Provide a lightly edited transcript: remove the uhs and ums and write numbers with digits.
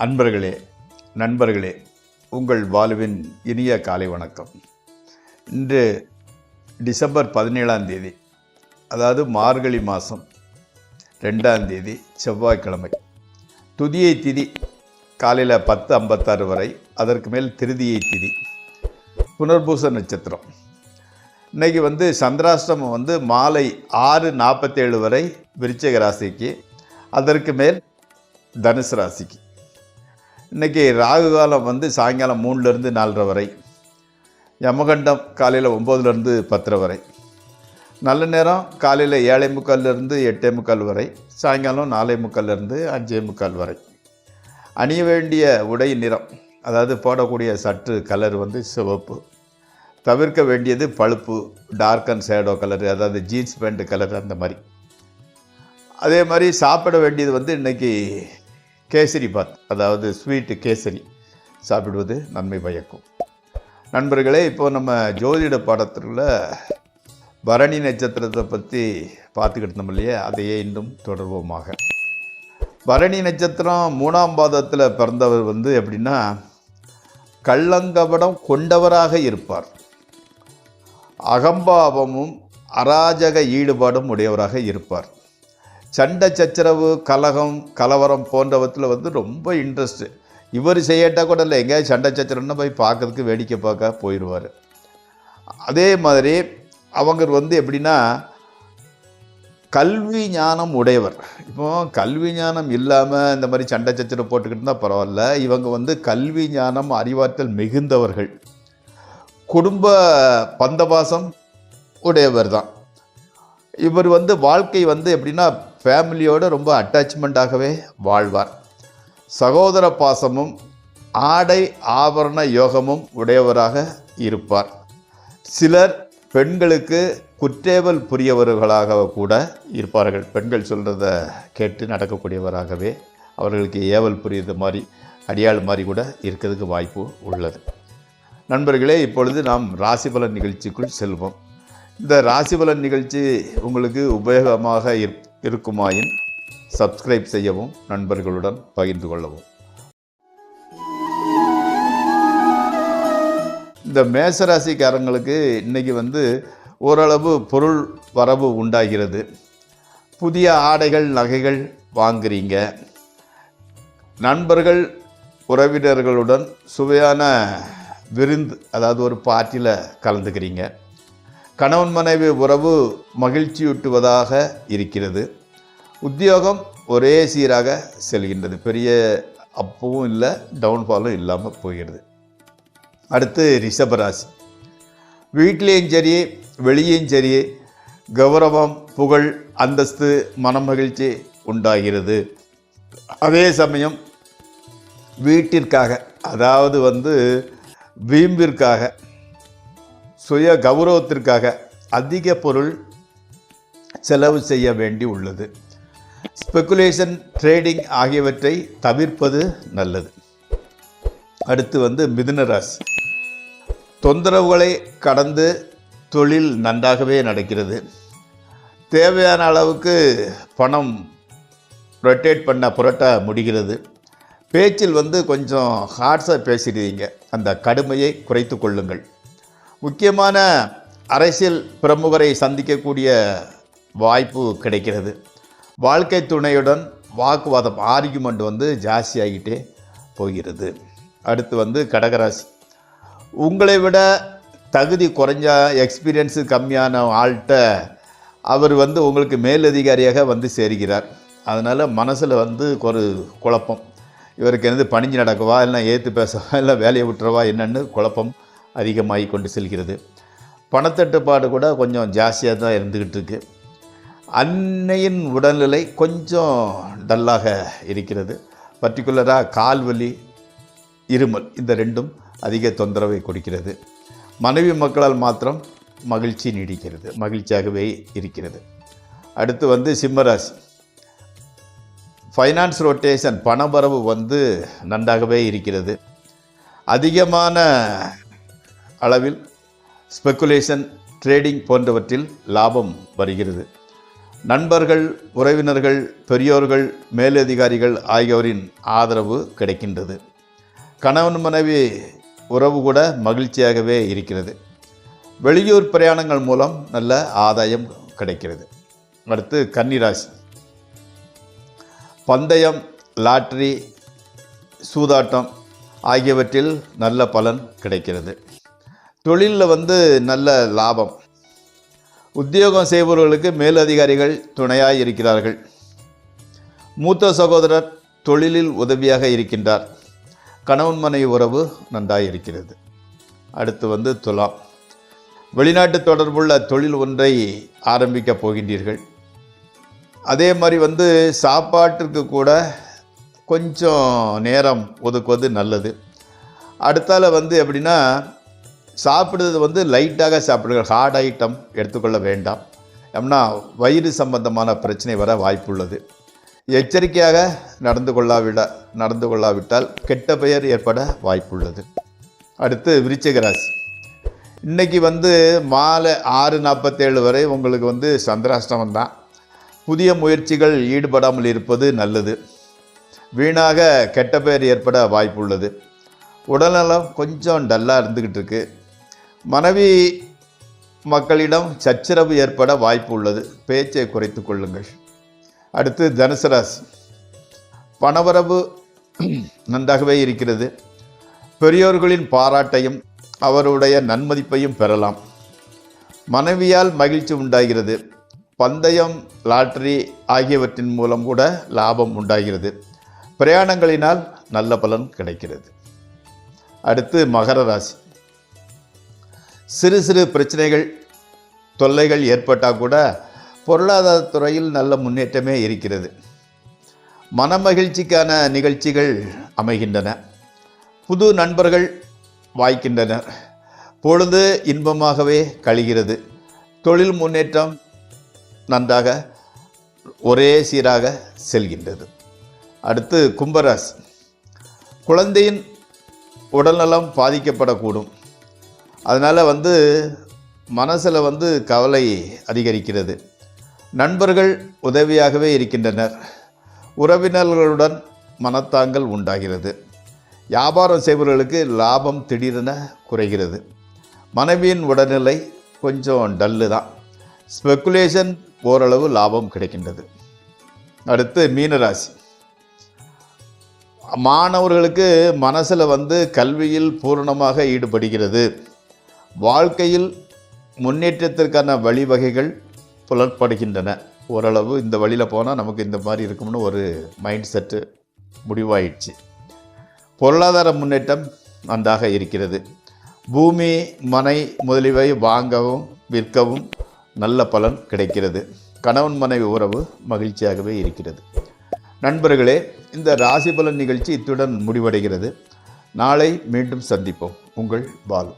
அன்பர்களே, நண்பர்களே, உங்கள் வாழ்வின் இனிய காலை வணக்கம். இன்று டிசம்பர் 17ஆம் தேதி, அதாவது மார்கழி மாதம் 2ஆம் தேதி செவ்வாய்க்கிழமை. துதியை திதி காலையில் 10:56 வரை, அதற்கு மேல் திருதியை திதி, புனர்பூச நட்சத்திரம். இன்றைக்கி சந்திராஷ்டமம் மாலை 6:47 வரை விருச்சிக ராசிக்கு, அதற்கு மேல் தனுசு ராசிக்கு. இன்றைக்கி ராகு காலம் சாயங்காலம் 3லேருந்து 4:30 வரை, யமகண்டம் காலையில் 9லேருந்து 10:30 வரை, நல்ல நேரம் காலையில் 7:45லேருந்து 8:45 வரை, சாயங்காலம் 4:45லேருந்து 5:45 வரை. அணிய வேண்டிய உடை நிறம், அதாவது போடக்கூடிய சற்று கலர் சிவப்பு. தவிர்க்க வேண்டியது பழுப்பு, டார்க் அண்ட் ஷேடோ கலரு, அதாவது ஜீன்ஸ் பேண்ட் கலர் அந்த மாதிரி. அதே மாதிரி சாப்பிட வேண்டியது இன்றைக்கி கேசரி பாத், அதாவது ஸ்வீட்டு கேசரி சாப்பிடுவது நன்மை பயக்கும். நண்பர்களே, இப்போது நம்ம ஜோதிட பாடத்தில் பரணி நட்சத்திரத்தை பற்றி பார்த்துக்கிட்டு இருந்தோம் இல்லையா, அதையே இன்னும் தொடர்வோமாக. பரணி நட்சத்திரம் 3ஆம் பாதத்தில் பிறந்தவர் எப்படின்னா, கள்ளங்கபடம் கொண்டவராக இருப்பார். அகம்பாவமும் அராஜக ஈடுபாடும் உடையவராக இருப்பார். சண்டை சச்சரவு, கலகம், கலவரம் போன்றவற்றில் ரொம்ப இன்ட்ரெஸ்ட்டு. இவர் செய்யட்டால் கூட இல்லை, எங்கேயாவது சண்டை சச்சரவுன்னு போய் பார்க்கறதுக்கு, வேடிக்கை பார்க்க போயிடுவார். அதே மாதிரி அவங்க எப்படின்னா, கல்வி ஞானம் உடையவர். இப்போ கல்வி ஞானம் இல்லாமல் இந்த மாதிரி சண்டை சச்சரவு போட்டுக்கிட்டு இருந்தால் பரவாயில்ல. இவங்க கல்வி ஞானம், அறிவாற்றல் மிகுந்தவர்கள். குடும்ப பந்தபாசம் உடையவர் தான் இவர். வாழ்க்கை எப்படின்னா, ஃபேமிலியோடு ரொம்ப அட்டாச்மெண்ட்டாகவே வாழ்வார். சகோதர பாசமும் ஆடை ஆபரண யோகமும் உடையவராக இருப்பார். சிலர் பெண்களுக்கு குற்றேவல் புரியவர்களாக கூட இருப்பார்கள். பெண்கள் சொல்கிறத கேட்டு நடக்கக்கூடியவராகவே, அவர்களுக்கு ஏவல் புரியுது மாதிரி, அடியாள் மாதிரி கூட இருக்கிறதுக்கு வாய்ப்பு உள்ளது. நண்பர்களே, இப்பொழுது நாம் ராசிபலன் நிகழ்ச்சிக்குள் செல்வோம். இந்த ராசிபலன் நிகழ்ச்சி உங்களுக்கு உபயோகமாக இருக்குமாயின் சப்ஸ்கிரைப் செய்யவும், நண்பர்களுடன் பகிர்ந்து கொள்ளவும். இந்த மேசராசிக்காரங்களுக்கு இன்றைக்கி ஓரளவு பொருள் வரவு உண்டாகிறது. புதிய ஆடைகள், நகைகள் வாங்குறீங்க. நண்பர்கள், உறவினர்களுடன் சுவையான விருந்து, அதாவது ஒரு பார்ட்டியில் கலந்துக்கிறீங்க. கணவன் மனைவி உறவு மகிழ்ச்சியூட்டுவதாக இருக்கிறது. உத்தியோகம் ஒரே சீராக செல்கின்றது. பெரிய அப்பும் இல்லை, டவுன்ஃபாலும் இல்லாமல் போகிறது. அடுத்து ரிஷபராசி. வீட்டிலேயும் சரி, வெளியேயும் சரி, கௌரவம், புகழ், அந்தஸ்து, மனமகிழ்ச்சி உண்டாகிறது. அதே சமயம் வீட்டிற்காக, அதாவது வீம்பிற்காக, சுய கௌரவத்திற்காக அதிக பொருள் செலவு செய்ய வேண்டி உள்ளது. ஸ்பெகுலேஷன், ட்ரேடிங் ஆகியவற்றை தவிர்ப்பது நல்லது. அடுத்து மிதுன ராசி. தொந்தரவுகளை கடந்து தொழில் நன்றாகவே நடக்கிறது. தேவையான அளவுக்கு பணம் ரொட்டேட் புரட்ட முடிகிறது. பேச்சில் கொஞ்சம் ஹார்ட்ஸாக பேசிடுவீங்க. அந்த கடுமையை குறைத்து கொள்ளுங்கள். முக்கியமான அரசியல் பிரமுகரை சந்திக்கக்கூடிய வாய்ப்பு கிடைக்கிறது. வாழ்க்கை துணையுடன் வாக்குவாதம், ஆர்கியூமெண்ட் ஜாஸ்தியாகிட்டே போகிறது. அடுத்து கடகராசி. உங்களை விட தகுதி குறைஞ்ச, எக்ஸ்பீரியன்ஸு கம்மியான ஆள்கிட்ட அவர் உங்களுக்கு மேலதிகாரியாக சேர்கிறார். அதனால் மனசில் ஒரு குழப்பம். இவருக்கு பணிஞ்சு நடக்கவா, இல்லை ஏற்று பேசவா, இல்லை வேலையை விட்டுறவா, என்னென்னு குழப்பம் அதிகமாகி கொண்டு செல்கிறது. பணத்தட்டுப்பாடு கூட கொஞ்சம் ஜாஸ்தியாக தான் இருந்துக்கிட்டு இருக்கு. அன்னையின் உடல்நிலை கொஞ்சம் டல்லாக இருக்கிறது. பர்டிகுலராக கால்வலி, இருமல், இந்த ரெண்டும் அதிக தொந்தரவை கொடுக்கிறது. மனைவி மக்களால் மாத்திரம் மகிழ்ச்சி நீடிக்கிறது, மகிழ்ச்சியாகவே இருக்கிறது. அடுத்து சிம்மராசி. ஃபைனான்ஸ் ரொட்டேஷன், பணவரவு நன்றாகவே இருக்கிறது. அதிகமான அளவில் ஸ்பெகுலேஷன், ட்ரேடிங் போன்றவற்றில் லாபம் வருகிறது. நண்பர்கள், உறவினர்கள், பெரியோர்கள், மேலதிகாரிகள் ஆகியோரின் ஆதரவு கிடைக்கின்றது. கணவன் மனைவி உறவு கூட மகிழ்ச்சியாகவே இருக்கிறது. வெளியூர் பிரயாணங்கள் மூலம் நல்ல ஆதாயம் கிடைக்கிறது. அடுத்து கன்னிராசி. பந்தயம், லாட்டரி, சூதாட்டம் ஆகியவற்றில் நல்ல பலன் கிடைக்கிறது. தொழிலில் நல்ல லாபம். உத்தியோகம் செய்பவர்களுக்கு மேலதிகாரிகள் துணையாக இருக்கிறார்கள். மூத்த சகோதரர் தொழிலில் உதவியாக இருக்கின்றார். கணவன் மனைவி உறவு நன்றாக இருக்கிறது. அடுத்து துலாம். வெளிநாட்டு தொடர்புள்ள தொழில் ஒன்றை ஆரம்பிக்கப் போகின்றீர்கள். அதே மாதிரி சாப்பாட்டிற்கு கூட கொஞ்சம் நேரம் ஒதுக்குவது நல்லது. அடுத்தால எப்படின்னா சாப்பிடுறது லைட்டாக சாப்பிடுங்க. ஹார்ட் ஐட்டம் எடுத்துக்கொள்ள வேண்டாம். ஏன்னா வயிறு சம்பந்தமான பிரச்சனை வர வாய்ப்புள்ளது. எச்சரிக்கையாக நடந்து கொள்ளாவிட்டால் கெட்ட பெயர் ஏற்பட வாய்ப்புள்ளது. அடுத்து விருச்சிக ராசி. இன்றைக்கி மாலை 6:47 வரை உங்களுக்கு சந்திராஷ்டமம் தான். புதிய முயற்சிகள் ஈடுபடாமல் இருப்பது நல்லது. வீணாக கெட்ட பெயர் ஏற்பட வாய்ப்புள்ளது. உடல்நலம் கொஞ்சம் டல்லாக இருந்துக்கிட்டு இருக்கு. மனைவி மக்களிடம் சச்சரவு ஏற்பட வாய்ப்பு உள்ளது. பேச்சை குறைத்து கொள்ளுங்கள். அடுத்து தனுசு ராசி. பணவரவு நன்றாகவே இருக்கிறது. பெரியோர்களின் பாராட்டையும் அவருடைய நன்மதிப்பையும் பெறலாம். மனைவியால் மகிழ்ச்சி உண்டாகிறது. பந்தயம், லாட்டரி ஆகியவற்றின் மூலம் கூட லாபம் உண்டாகிறது. பிரயாணங்களினால் நல்ல பலன் கிடைக்கிறது. அடுத்து மகர ராசி. சிறு சிறு பிரச்சனைகள், தொல்லைகள் ஏற்பட்டால் கூட பொருளாதாரத்துறையில் நல்ல முன்னேற்றமே இருக்கிறது. மனமகிழ்ச்சிக்கான நிகழ்ச்சிகள் அமைகின்றன. புது நண்பர்கள் வாய்க்கின்றனர். பொழுது இன்பமாகவே கழிகிறது. தொழில் முன்னேற்றம் நன்றாக ஒரே சீராக செல்கின்றது. அடுத்து கும்பராசி. குழந்தையின் உடல்நலம் பாதிக்கப்படக்கூடும். அதனால் மனசில் கவலை அதிகரிக்கிறது. நண்பர்கள் உதவியாகவே இருக்கின்றனர். உறவினர்களுடன் மனத்தாங்கல் உண்டாகிறது. வியாபாரம் செய்பவர்களுக்கு லாபம் திடீரென குறைகிறது. மனைவியின் உடல்நிலை கொஞ்சம் டல்லு தான். ஸ்பெக்குலேஷன் ஓரளவு லாபம் கிடைக்கின்றது. அடுத்து மீனராசி. மாணவர்களுக்கு மனசில் கல்வியில் பூரணமாக ஈடுபடுகிறது. வாழ்க்கையில் முன்னேற்றத்திற்கான வழிவகைகள் புலப்படுகின்றன. ஓரளவு இந்த வழியில் போனால் நமக்கு இந்த மாதிரி இருக்கும்னு ஒரு மைண்ட் செட்டு முடிவாயிடுச்சு. பொருளாதார முன்னேற்றம் நன்றாக இருக்கிறது. பூமி, மனை முதலியவை வாங்கவும் விற்கவும் நல்ல பலன் கிடைக்கிறது. கணவன் மனைவி உறவு மகிழ்ச்சியாகவே இருக்கிறது. நண்பர்களே, இந்த ராசி பலன் நிகழ்ச்சி இத்துடன் முடிவடைகிறது. நாளை மீண்டும் சந்திப்போம். உங்கள் பாலு.